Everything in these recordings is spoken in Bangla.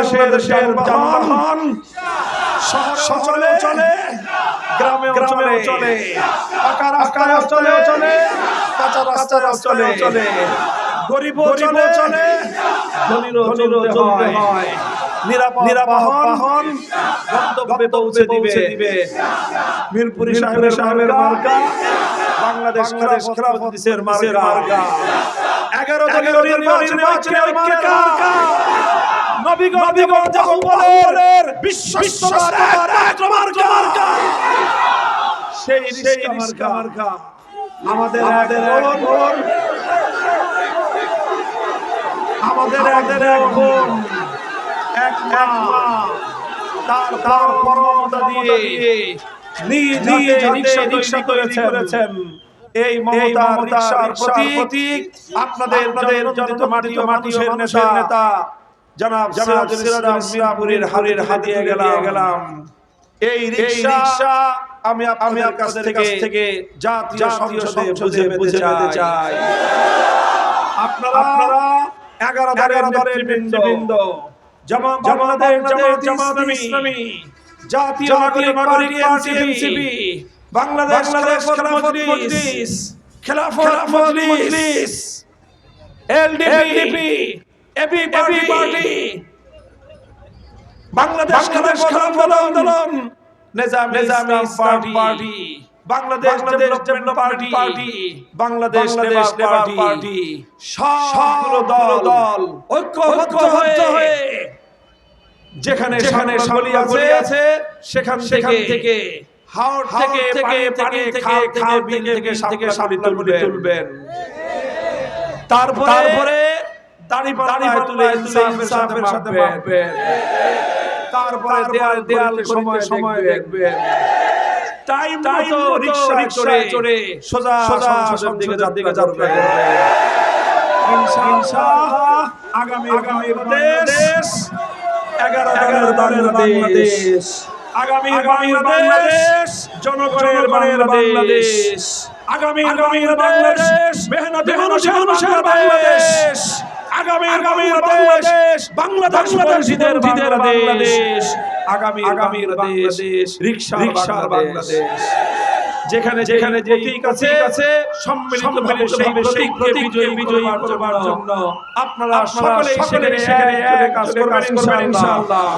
বাংলাদেশের যানবাহন শহরে চলে, গ্রামে চলে, পাকা রাস্তায় চলে, কাঁচা রাস্তায় চলে, গরিব চলে, ধনীরও চলতে হয়। নিরাপদ বাহন গন্তব্যে পৌঁছে দিবে। মিরপুরি সাহেবের মার্কা, বাংলাদেশ খেলাফত দেশের মার্কা। 11 দলীয় নির্বাচনে ঐক্যের মার্কা, নবীগঞ্জ বাহুবলের বিশ্বস্ততার এক মার্কা, সেই রিক্সা মার্কা। আমাদের এক বোন, এক মা, তার পরমতা দিয়ে নিজে রিক্সা করেছেন। এই মমতার রিক্সার প্রতীক আপনাদের যত মাটির নেতা জনাব মিরপুরের হারিয়ে গেলাম। এই রিক্সা আমি আপনাদের কাছ থেকে জাতীয় সংসদে বুঝে পেতে চাই। আপনারা 11 দলের নেতৃবৃন্দ, জামাত ইসলামী, জাতীয় নাগরিক party NCP, Bangladesh Khelafat Majlis, LDP, AB party, Bangladesh Khelafat Andolan, Nizami Islam party, Bangladesh development party, Bangladesh labour party, সবগুলো দল ঐক্যবদ্ধ হয়ে যেখানে গলি আছে সেখান থেকে হাওড় থেকে খাল বিল থেকে সামনে তুলবেন। তারপরে দাঁড়িপাল্লায় তুলে ইনসাফের সাথে মাপবেন। তারপরে দেয়াল সময় দেখবেন। টাইম মতো রিকশা চড়ে সোজা সংসদের দিকে যাত্রা করবে। ইনশাআল্লাহ আগামী বাংলাদেশ 11 দলের বাংলাদেশ, আগামী বাংলাদেশ জনগণের বাংলাদেশ, আগামী বাংলাদেশ মেহনতি মানুষের বাংলাদেশ, আগামী বাংলাদেশ বাংলাদেশীদের বাংলাদেশ, আগামী বাংলাদেশ রিকশার বাংলাদেশ। যেখানে প্রতীক আছে সম্মিলিতভাবে সেই প্রতীককে বিজয়ী করবার জন্য আপনারা সকলে সেখানে কাজ করবেন ইনশাআল্লাহ।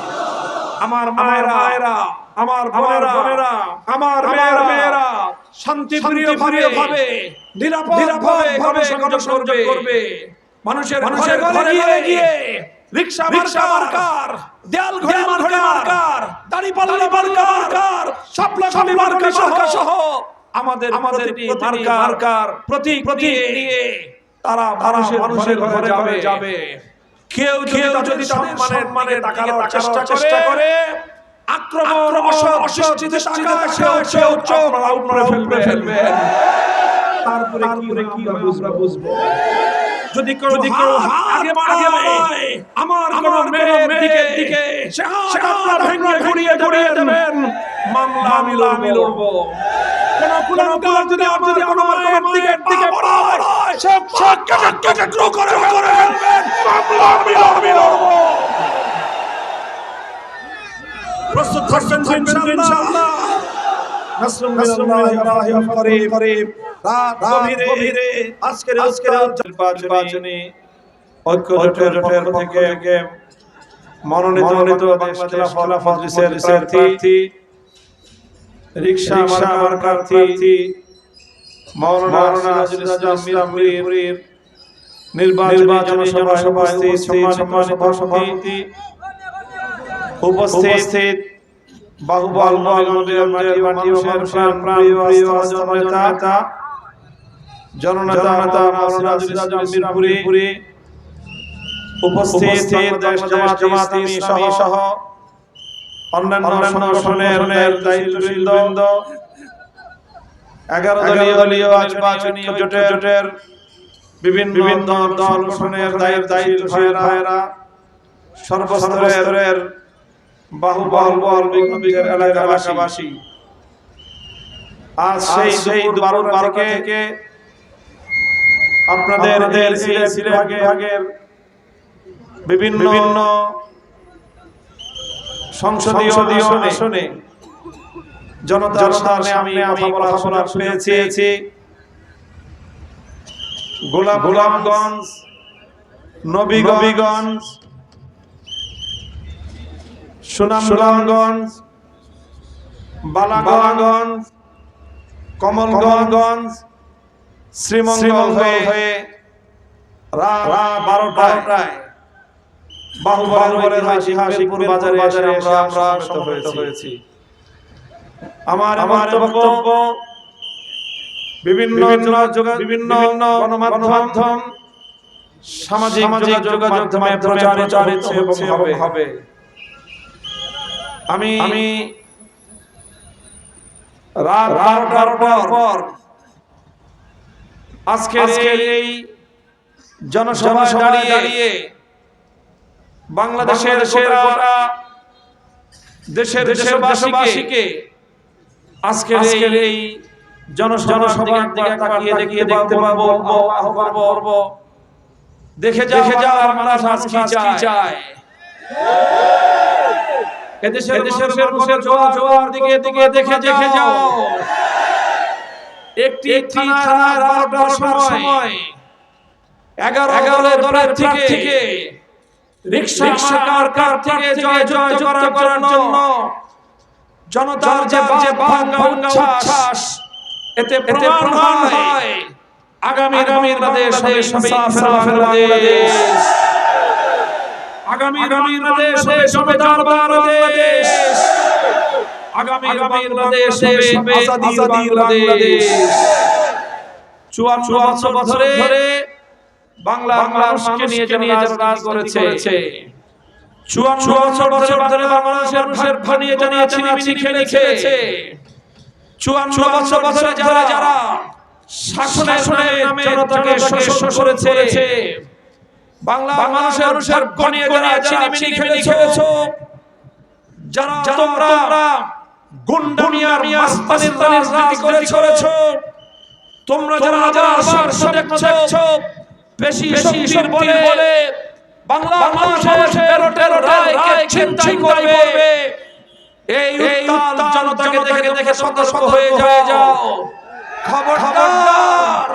আমার মায়েরা, আমার বোনেরা, আমার মেয়েরা শান্তিপ্রিয় ভাবে নিরাপদভাবে সংযোগ করবে। মানুষের ঘরে গিয়ে রিকশা মার্কার, দেয়াল ঘড়ি মার্কার, দাঁড়িপাল্লা মার্কার, শাপলা মার্কা সহ আমাদের মার্কার প্রতীক নিয়ে তারা মানুষের ঘরে যাবে। কেউ যদি সম্মানের টাকার চেষ্টা করে, আক্রমণ অশিক্ষিত টাকা উপরে ফেলবেন। তারপরে কি আমরা বুঝবো? যদি কেউ আগে বাড়ায় আমার মেয়ের দিকে সে হাত ভেঙে ঘুরিয়ে দেবেন, মামলা আমি লড়বো। কোন যদি আমার দিকে বাড়ায় সে কেটে টুকরো করে ফেলবেন, মামলা আমি লড়বো। প্রস্তুত থাকবেন ইনশাআল্লাহ। নাসরুম মিনাল্লাহি ওয়া করিব। রাত গভীরে আজকের নির্বাচনী ঐক্য জোটের পক্ষ থেকে মনোনীত বাংলাদেশ খেলাফত মজলিসের প্রার্থী, রিকশা মার্কার প্রার্থী মাওলানা আজিজুল ইসলাম মিরপুরের নির্বাচনী জনসভায় সম্মানিত সভাপতি, উপস্থিত বাহুবল নবীগঞ্জের মানুষের প্রিয় নেতা জননেতা মাওলানা আজিজুল ইসলাম মিরপুরি, উপস্থিত দেশ জামাত ইসলামী সহ অন্যান্য সংগঠনের দায়িত্বশীলবৃন্দ, 11 দলীয় নির্বাচনী জোটের বিভিন্ন দল সংগঠনের দায়িত্বশীল ভাইয়েরা, সর্বস্তরের বাহুবল এলাকাবাসী, আজ সেই 12 থেকে আপনাদের সিলেট বিভাগের বিভিন্ন সংসদীয় আসনে জনতার সামনে আমি কথা বলার পেয়েছি। গোলাপগঞ্জ, নবীগঞ্জ, সুনামগঞ্জ, বালাগঞ্জ, কমলগঞ্জ, শ্রীমঙ্গল হয়ে রাত 12টায় বাহুবলের ঐতিহাসিক বাজারে আমরা সমবেত হয়েছি। আমার বক্তব্য বিভিন্ন গণমাধ্যম, সামাজিক যোগাযোগ মাধ্যমে প্রচারিত হবে। আমি রাত 12টার পর আজকের এই জনসভায় দাঁড়িয়ে বাংলাদেশের দেশবাসীকে আজকের এই জনসভার দিকে তাকিয়ে দেখতে পাবো। দেখে যাওয়ার মানুষ আজ কি চায়। এদেশের মানুষের জোয়ার দিকে দেখে যাও। একটি থানার 12টার সময় 11 দলের থেকে রিকশা কার থেকে জয়যুক্ত করার জন্য জনতার যে ভাঙা উচ্ছ্বাস, এতে প্রমাণ হয় আগামী বাংলাদেশ হবে ইনসাফের বাংলাদেশ। আগামী বাংলাদেশ হবে সমতার বাংলাদেশ। আগামী বাংলাদেশ হবে আজাদির বাংলাদেশ। 54 বছর ধরে বাংলার মানুষকে নিয়ে রাজনীতি করেছে। 54 বছর ধরে বাংলাদেশের ভানিয়ে জানিয়েছে খেলেছে। 54 বছর যারা শাসনের নামে জনতাকে শোষণ করেছে, বাংলার মানুষের ভানিয়ে জানিয়েছে খেলেছো। যারা তোমরা গুন্ডামিয়ার মাস্তানির রাজনীতি করেছো, তোমরা যারা দেখছো বেশি শক্তির বলে বাংলার মানুষের রায়কে ছিনতাই করবে, এই উত্তাল জনতাকে দেখে সতর্ক হয়ে যাও। খবরদার,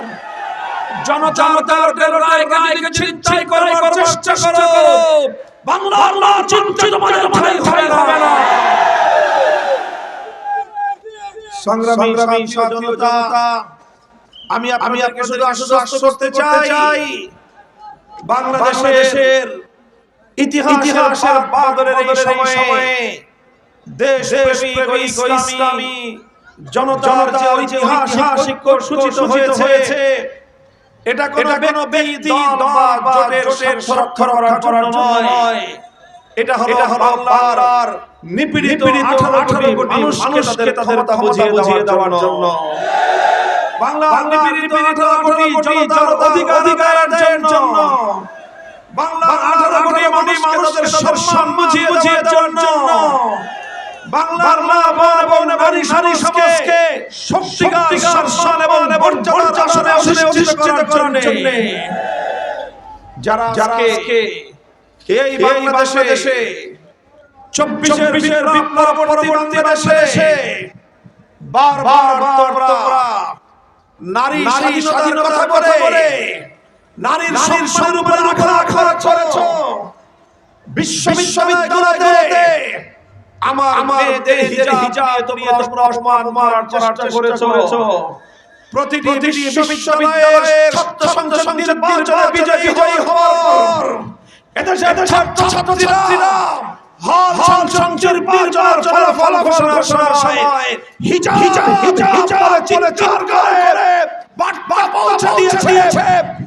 জনতার রায়কে ছিনতাই করার চেষ্টা করো, বাংলার চিন্তিত তোমাদের মাথায় হবে না। সংগ্রামী সাথী ও জনতা, আমি আপনাদেরকে শুধু আশ্বস্ত করতে চাই, বাংলাদেশের ইতিহাসের বাদলের এই সময়ে দেশপ্রেমিক ও ইসলামী জনতার যে ঐতিহাসিক সূচিত হয়েছে, এটা কোনো ব্যক্তি দল বা জোটের সুরক্ষা করার জন্য নয়। এটা হলো বাংলার নিপীড়িত 18 কোটি মানুষকে তাদের ক্ষমতা বুঝিয়ে দেওয়ার জন্য। বাংলার নিপীড়িত 18 কোটি জনতার অধিকারের জন্য, বাংলার 18 কোটি মানুষের সম্মান বুঝিয়ে দেওয়ার জন্য, বাংলার মা বোন এবং নারী সমাজকে সত্যিকার সম্মান এবং মর্যাদার আসনে অধিষ্ঠিত করার জন্য যারা আজকে এই বাংলাদেশে 24 বিপ্লব পরবর্তী বাংলাদেশে বারবার তোমরা নারী স্বাধীনতার কথা বলে নারীর সম্মানের উপর আঘাত করেছো। বিশ্ববিদ্যালয়গুলোতে আমার মেয়েদের হিজাব নিয়ে তোমরা অপমান করার চেষ্টা করেছো। প্রতিটি বিশ্ববিদ্যালয়ের ছাত্র সংসদ নির্বাচনে বিজয়ী হওয়ার পর এদেশের ছাত্রছাত্রীরা হল সংসদের নির্বাচনের ফল ঘোষণার সময় হিজাব বলে চিৎকার করে বার্তা পৌঁছে দিয়েছে,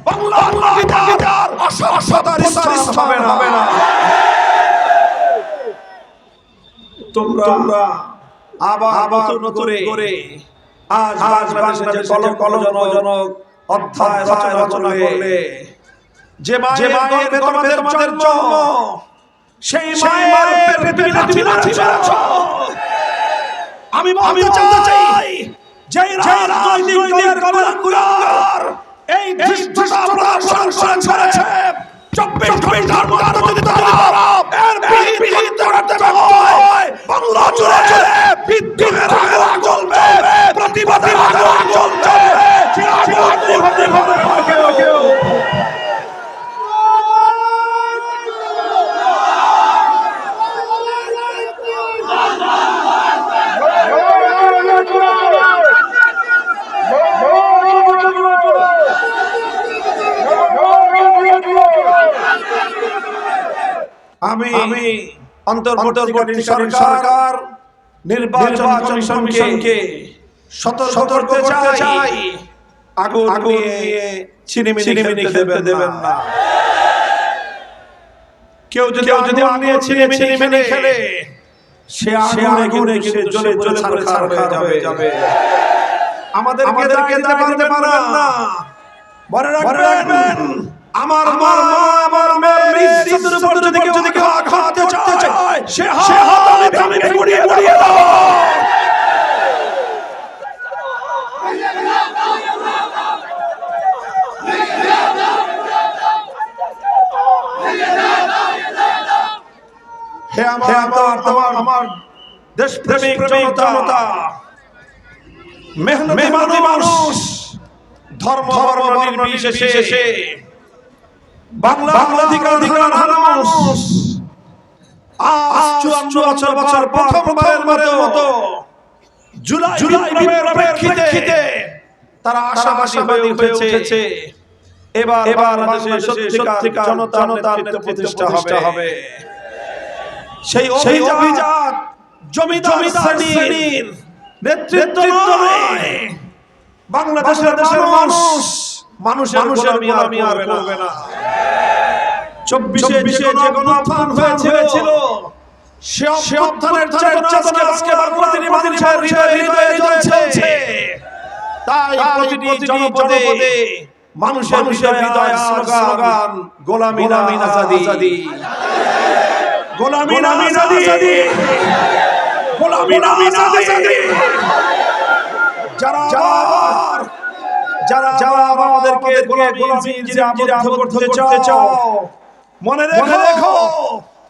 বাংলার পিতার অসহ্যতার স্থান হবে না। তোমরা আবার নতুন করে আজ বাংলাদেশে কলঙ্কজনক অধ্যায় রচনা করলে, যে মায়ের তোমাদের জন্ম, সেই মায়ের পেটে লাথি মেরেছ। আমি বলতে চাই, যে রাজনৈতিক দলের কলঙ্কর এই ধৃষ্টতা প্রদর্শন করেছে, 24 ঘন্টার মধ্যে যদি তারা এর বিহিত করতে ব্যর্থ হয়, অন্তর্বর্তীকালীন সরকার নির্বাচন কমিশনকে সতর্ক করতে চাই, আগুন নিয়ে ছিনিমিনি খেলতে দেবেন না। কেউ যদি আগুন নিয়ে ছিনিমিনি খেলে সে আগুনে কিন্তু জ্বলে ছারখার হয়ে যাবে। আমাদেরকে দিতে পারবেন না। মনে রাখবেন, আমার মা আমার মেয়ের ইজ্জতের উপর যদি কেউ আঘাত করতে চায় সে হাত আমি গুড়িয়ে দাও। হে আমার দেশপ্রেমিক জনতা, মেহনতি মানুষ, ধর্ম বর্ণ নির্বিশেষে বাংলার অধিকার মানুষ আজ 54 বছর প্রথমবারের মতো জুলাই বিপ্লবের প্রেক্ষিতে তারা আশাবাদী হয়ে উঠেছে। এবার দেশে সত্যিকার জনতার নেতৃত্ব প্রতিষ্ঠা হবে। সেই অভিজাত জমিদার শ্রেণীর নেতৃত্ব নয়, বাংলাদেশের মানুষের গোলামি আর করবে না। 24 যে গণঅভ্যুত্থান হয়েছিল সে অভ্যুত্থানের চেতনা আজকে প্রতিটি মানুষের হৃদয়ে জ্বলছে। তাই প্রতিটি জনপদে মানুষের হৃদয়ে স্লোগান গোলামি না আজাদি, গোলামি না আজাদি, গোলামি না আজাদি। যারা আমাদেরকে গোলামির জিঞ্জিরে আবদ্ধ করতে চাও, মনে রেখো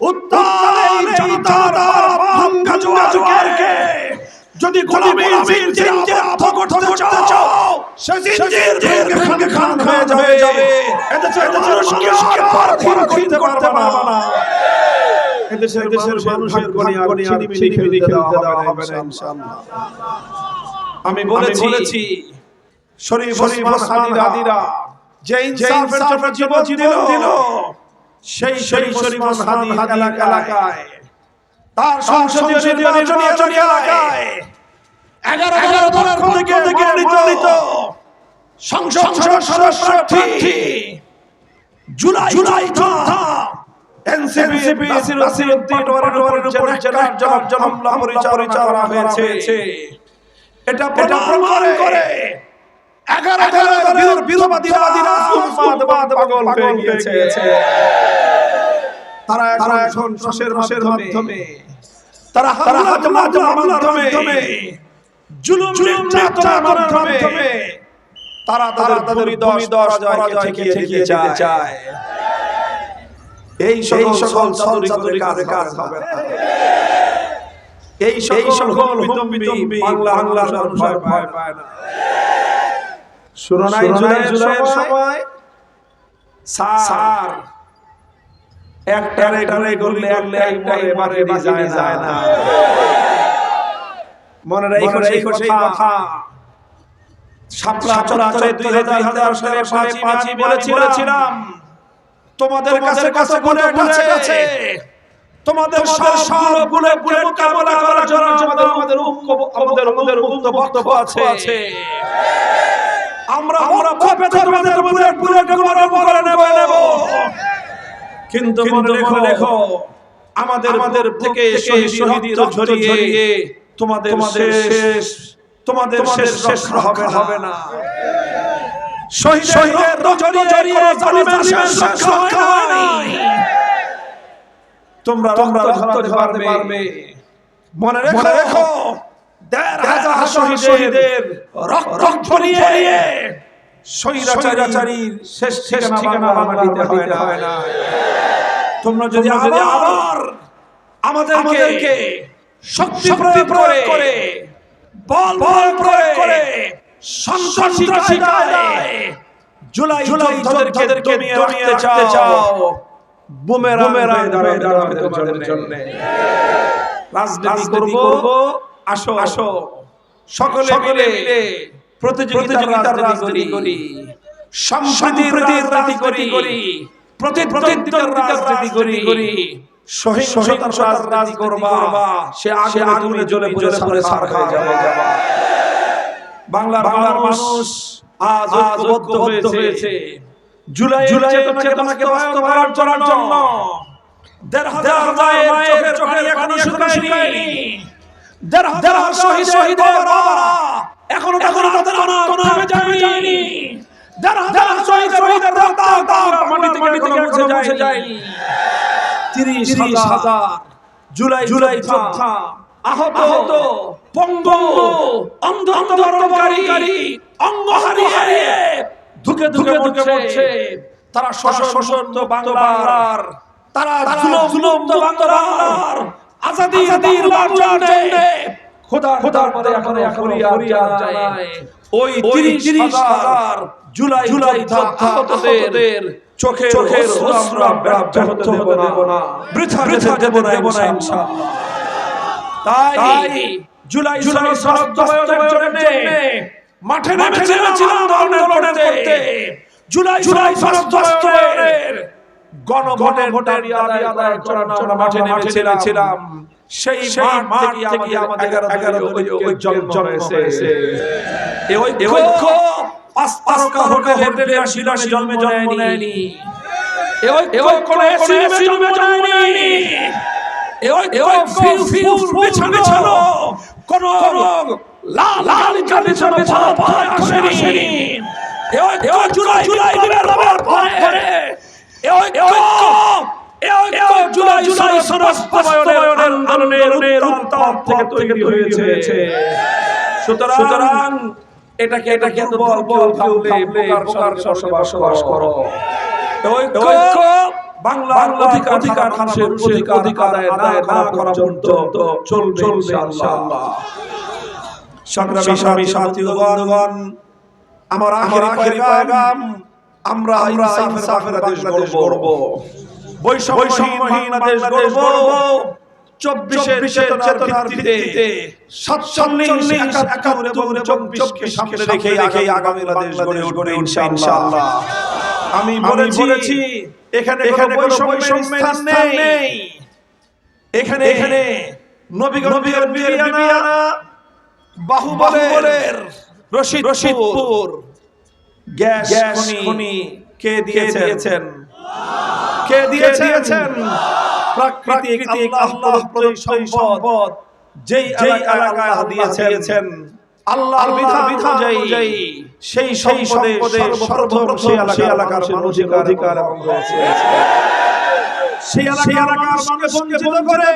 উত্তাল জনতার ভাঙা যুগকে যদি গোলামির জিঞ্জিরে আবদ্ধ করতে চাও সে জিঞ্জির ভেঙে খান হয়ে যাবে। এদেশের মানুষকে পার করতে পারবে না। এদেশের মানুষের ছিনিমিনি খেলতে দেওয়া হবে না ইনশাআল্লাহ। আমি বলেছি শরীফ ওসমান হাদিরা যে ইনসাফের জন্য জীবন দিল, সেই শরীফ ওসমান হাদি এলাকায় তার সংসদীয় নির্বাচনী এলাকায় 11 দলের থেকে মনোনীত সংসদ সদস্য প্রার্থী জুলাই যোদ্ধা এনসিপি নাসিরউদ্দিন ওয়ারির উপর জেলার হামলা পরিচালনা হয়েছে। এটা প্রমাণ করে 11 দলের বিরোধীরা পাগল হয়ে গিয়েছে। তারা এখন সন্ত্রাসের মাধ্যমে, তারা হামলার মাধ্যমে, জুলুম নির্যাতনের মাধ্যমে তারা তাদের পরাজয়কে ঠেকিয়ে দিতে চায়। এই সকল চাতুরী কাজ হবে না। এই সকল বিতম্বি বাংলার মানুষ ভয় পায় না। শুনো না, জুলাইয়ের সময় স্যার একটারে করলে এবারে যায় না। মনে রাখো সেই কথা। শাপলা চত্বরে 2000 সালে 5 মার্চ বলেছিলাম তোমাদের কাছে বলে গেছে, তোমাদের সবগুলো মোকাবেলা করার জন্য আমাদের বক্তব্য আছে। আমরা তোমাদের করে নেব। কিন্তু মনে রেখো আমাদের থেকে শহীদ ঝরিয়ে তোমাদের শেষ হবে না। শহীদের ঝরিয়ে জালিমের শেষ হয় নাই। তোমরা ধরতে পারবে। মনে রেখো 1,500 শহীদের রক্ত ঝরিয়ে স্বৈরাচারীর শেষ ঠিকানা মাটিতে হয় না। তোমরা যদি আবার আমাদেরকে শক্তি প্রয়োগ করে বল প্রয়োগ করে সন্ত্রাসী কায়দায় জুলাই যোদ্ধাদেরকে দমিয়ে রাখতে চাও, বুমেরাং দাঁড়াবে তোমাদের জন্য। রাজনীতি করব, আসো সকলে মিলে প্রতিযোগিতার রাজনীতি করি, সম্প্রীতির রাজনীতি করি, প্রতিদ্বন্দ্বিতার রাজনীতি করি, সহিংসতার রাজনীতি করবা, সে আগুনে জ্বলে পুড়ে ছারখার হয়ে যাবে। বাংলার মানুষ আজ ঐক্যবদ্ধ হয়েছে জুলাই চেতনাকে বাস্তবায়ন করার জন্য। দেড় হাজার মায়ের চোখের পানি শুকায়নি, দেড় হাজার শহীদের বাবা এখনো তাদের থেমে যায়নি, দেড় হাজার শহীদের রক্ত মাটি থেকে মুছে যায়নি। ৩০,০০০ জুলাই যোদ্ধা আহত, পঙ্গু, অন্ধকারী, অঙ্গ হারিয়ে ধুকে মরছে। তারা সশস্ত্র বাংলার, তারা জুলুম বাংলার আজাদির জন্যে খোদার পরে এখন ফরিয়াদ জানায়। ওই ৩০,০০০ জুলাই যোদ্ধাদের চোখের অশ্রু ব্যর্থ হতে দেব না, বৃথা দেব না ইনশাআল্লাহ। তাই জুলাই বাস্তবায়নের জন্য মাঠে নেমেছিলাম আন্দোলন করতে। জুলাই বাস্তবায়নের গণভোটের আদায় করার জন্য মাঠে নেমেছিলাম। সেই মাঠ থেকে আমাদের 11 ঐক্যের জন্ম হয়েছে। এই ঐক্য পাঁচ তারকা হোটেলে জন্মে নেয়নি, এই ঐক্য জন্মে নেয়নি, এই ঐক্য বিছানো কোন লাল বিছানো পায় আসেনি, এই ঐক্য জুলাই পরে, এই ঐক্য জুলাই বাস্তবায়নের আন্দোলনের উত্তাপ থেকে তৈরি হয়েছে। সুতরাং এটাকে ভাবলে প্রকার বসবাস করো। ঐক্য বাংলার অধিকার মানুষের অধিকার আদায় না করা পর্যন্ত চলবে ইনশাআল্লাহ। সংগ্রামী সাথীগণ, আমার আখেরি পয়গাম, আমরা ইনসাফের দেশ গড়ব, বৈষম্যহীন বাংলাদেশ গড়ব। 24 চেতনার ভিত্তিতে 47, 71 এবং 24কে সামনে রেখে আগামী বাংলাদেশ গড়ে উঠবে ইনশাআল্লাহ। আমি বলেছি এখানে বৈষম্যের স্থান নেই, এখানে নবীগঞ্জের বিবিয়ানা, বাহুবলের রশিদপুর গ্যাস খনি কে দিয়েছেন? প্রাকৃতিক আল্লাহ প্রদত্ত সম্পদ যেই এলাকায় দিয়েছেন আল্লাহর বিধান অনুযায়ী, সেই সম্পদে সর্বপ্রথম সেই এলাকার মানুষের অধিকার রয়েছে। সেই এলাকার মানুষকে বঞ্চিত করে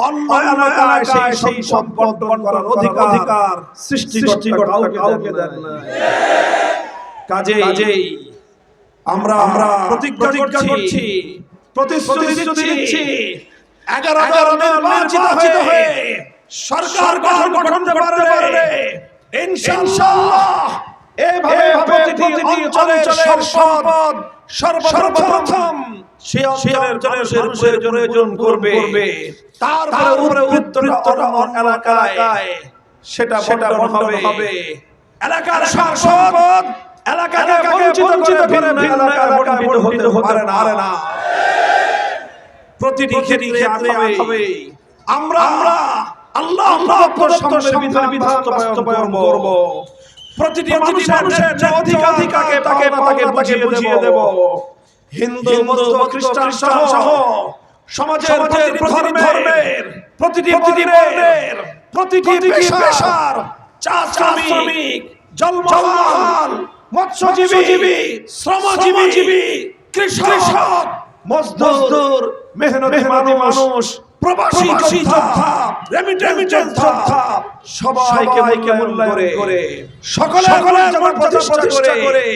অন্য এলাকায় সেই সম্পদ বন্টন করার অধিকার সৃষ্টিকর্তা কাউকে দেন না। কাজেই আমরা প্রতিজ্ঞা করছি, প্রতিশ্রুতি দিচ্ছি, 11 নির্বাচিত হয়ে সরকার গঠন করতে পারলে ইনশাআল্লাহ এভাবে প্রতিটি অঞ্চলের সম্পদ সর্বপ্রথম সেই অঞ্চলের প্রয়োজন করবে, তারপরে উত্তরোত্তর এলাকায় সেটা বন্টন হবে। এলাকার সম্পদ এলাকাকে বঞ্চিত করে বঞ্চিত হতে পারে না। প্রতিটি ক্ষেত্রে হবে আমরা আল্লাহ প্রদত্ত সংবিধান বাস্তবায়ন করব। প্রতিটি মানুষের যে অধিকার তাকে বুঝিয়ে দেব। হিন্দু, বৌদ্ধ, খ্রিস্টান সহ সমাজের ধর্মের প্রতিটি বর্ণের প্রতিটি পেশার চা শ্রমিক, জলমাল, মৎস্যজীবী, শ্রমজীবী, কৃষক, মজদুর, মেহনতি মানুষ, প্রবাসী যোদ্ধা, রেমিটেন্স যোদ্ধা, সবাইকে মূল্যায়ন করে সকলের যেমন প্রতিষ্ঠা করে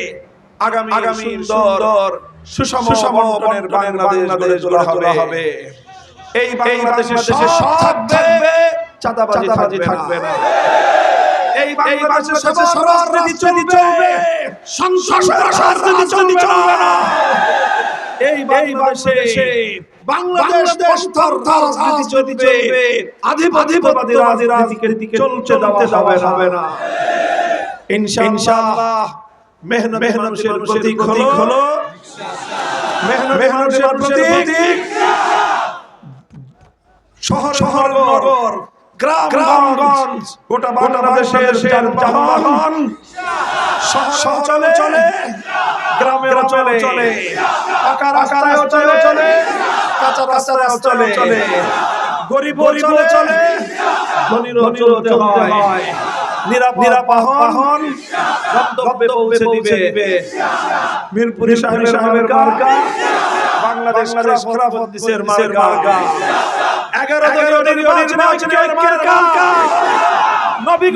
আগামী সুন্দর সুষম বন্টনের বাংলাদেশ গড়ে তোলা হবে। এই বাংলাদেশে সব থাকবে, চাঁদাবাজি থাকবে না। এই বাংলাদেশে সব রাজনীতি চলবে, সন্ত্রাস রাজনীতি চলবে না। এই বাংলাদেশে বাংলাদেশ রাজনীতি চলবে, আধিপত্যবাদী রাজনীতির দিকে চলতে দেওয়া হবে না ইনশাআল্লাহ। মেহনতের প্রতীক হলো মেহনতের প্রতীক শহর নগর গ্রামগঞ্জ গোটা বাংলাদেশের যানবাহন শহরে চলে গ্রামেও চলে পাকা রাস্তায়ও চলে কাঁচা রাস্তায়ও চলে গরিব চলে ধনীরও চলতে হয় নিরাপদ বাহন গন্তব্যে পৌঁছে দিবে মিরপুরি সাহেবের মার্কা বাংলাদেশ খোলাফতের মার্কা 11 দলীয় নির্বাচনের মার্কা নবী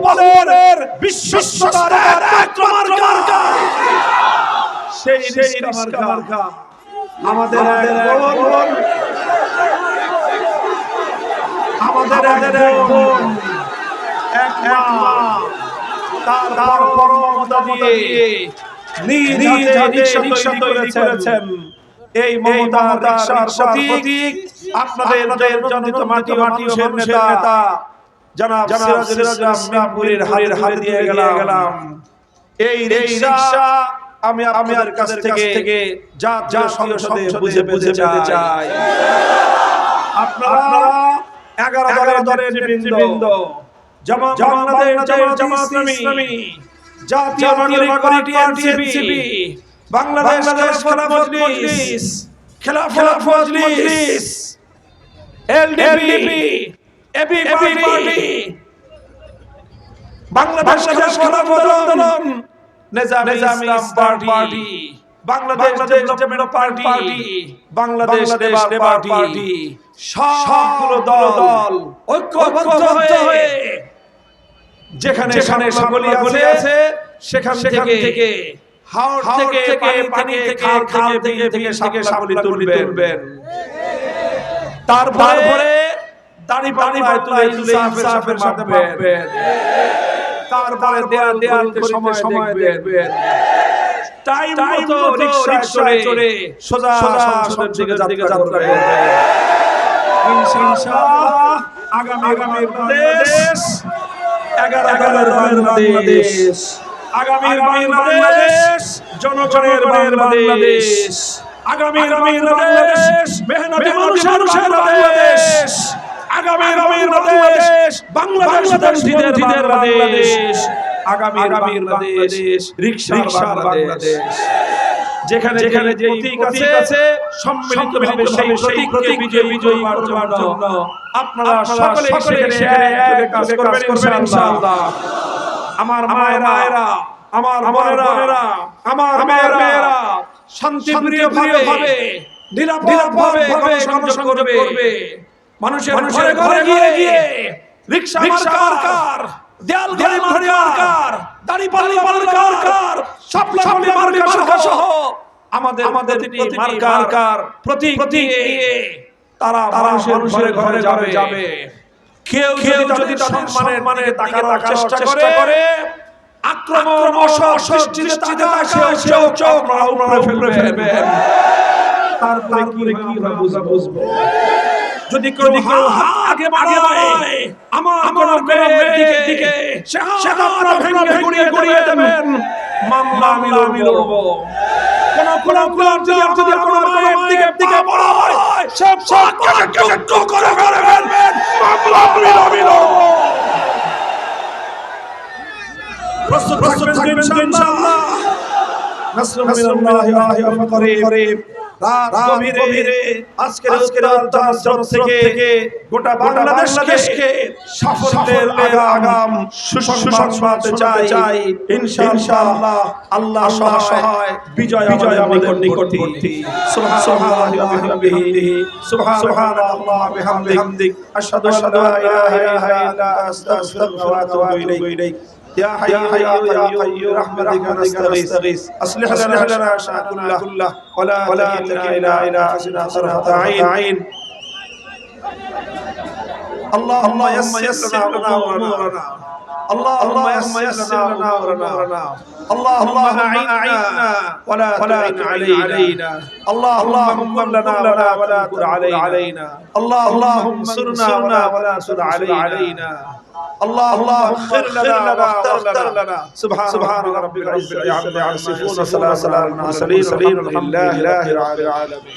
বলেন বিশ্বস্ততার একমাত্র মার্কা সেই মার্কা আমাদের বোন এক মা তার পরমতা দিয়ে নিজ হাতে রিকশা তৈরি করেছেন এই মমতার রিকশার প্রতীক আপনাদের জনতা মাটি মানুষের নেতা জনাব সিরাজুল ইসলাম মিরপুরের হাত দিয়ে গেলাম এই রিকশা আমি আপনাদের কাছ থেকে জাতীয় সংসদে বুঝে পেতে চাই আপনারা 11 দলের নেতৃবৃন্দ জামাত ইসলামী জাতীয় নাগরিক party NCP Bangladesh Khelafat Majlis LDP AB party Bangladesh Khelafat Andolan Nizami Islam party Bangladesh development party Bangladesh labour party সবগুলো দল ঐক্যবদ্ধ হয়ে যেখানে সকলে আছে সেখান থেকে হাওড় থেকে পানি থেকে খাল থেকে সকলে তুলবেন তারপরে দাড়ি তুলে ইনসাফের মাধ্যমে তারপরে দেয়ালতে সময় দেখবেন টাইম মতো রিকশায় চড়ে সোজা সংসদের দিকে যাত্রা করবেন ইনশাআল্লাহ আগামী বাংলাদেশ 11 বাংলাদেশ আগামী বাংলাদেশ জনগণের বাংলাদেশ আগামী বাংলাদেশ মেহনতি মানুষের বাংলাদেশ আগামী বাংলাদেশ বাংলাদেশীদের বাংলাদেশ আগামী বাংলাদেশ রিকশার বাংলাদেশ যেখানে যে প্রতীক আছে সম্মিলিতভাবে সেই প্রতীককে বিজয়ী করার জন্য আপনারা সকলে সেখানে কাজ করবেন ইনশাআল্লাহ আমার মায়েরা আমার বোনেরা আমার মেয়েরা শান্তিপ্রিয় ভাবে নিরাপদভাবে গণসংযোগ করবে মানুষের ঘরে গিয়ে রিকশা মার্কার দেয়াল ঘড়ি মার্কার দাড়িপাল্লা মার্কার সাপলা মার্কা সহ আমাদের মার্কার প্রতীক নিয়ে তারা মানুষের ঘরে যাবে কেউ যদি সম্মানের তাকার চেষ্টা করে আক্রমণ অসৃষ্টিতে চোখ ফেলবেন তারপরে কি হবে বুঝবো যদি কেউ আগে বাড়ায় আমার কোন মেয়ের দিকে সে আপনারা ভেঙে গুড়িয়ে দেবেন মামলা আমি লড়ব কোন যদি কোন মায়ের দিকে বলা হয় সব টুকরো করে ফেলবেন মামলা আমি লড়ব প্রস্তুত থাকবেন ইনশাআল্লাহ নাসরুম মিনাল্লাহি ওয়া ফাতহুন রাত গভীরে আজকের উত্তরাঞ্চল থেকে গোটা বাংলাদেশকে সাফল্যের আগাম সুসংবাদ চাই ইনশাআল্লাহ আল্লাহ সহায় বিজয় আমাদের নিকটবর্তী সুবহানাল্লাহি ওয়া বিহামদিহি সুবহানাল্লাহি ওয়া বিহামদিহি আশহাদু আল্লা ইলাহা ইল্লা আনতা আস্তাগফিরুকা ওয়া আতুবু ইলাইক يا حي يا قيوم برحمتك نستغيث أصلح لنا شأننا كله ولا تكلنا إلى أنفسنا طرفة عين اللهم يسر لنا أمورنا اللهم يسر لنا أمورنا اللهم أعنا ولا تعن علينا اللهم كن لنا ولا تكن علينا اللهم انصرنا ولا تنصر علينا اللهم اغفر لنا واغفر لنا سبحان ربك رب العزة عما يصفون وسلام على المرسلين والحمد لله رب العالمين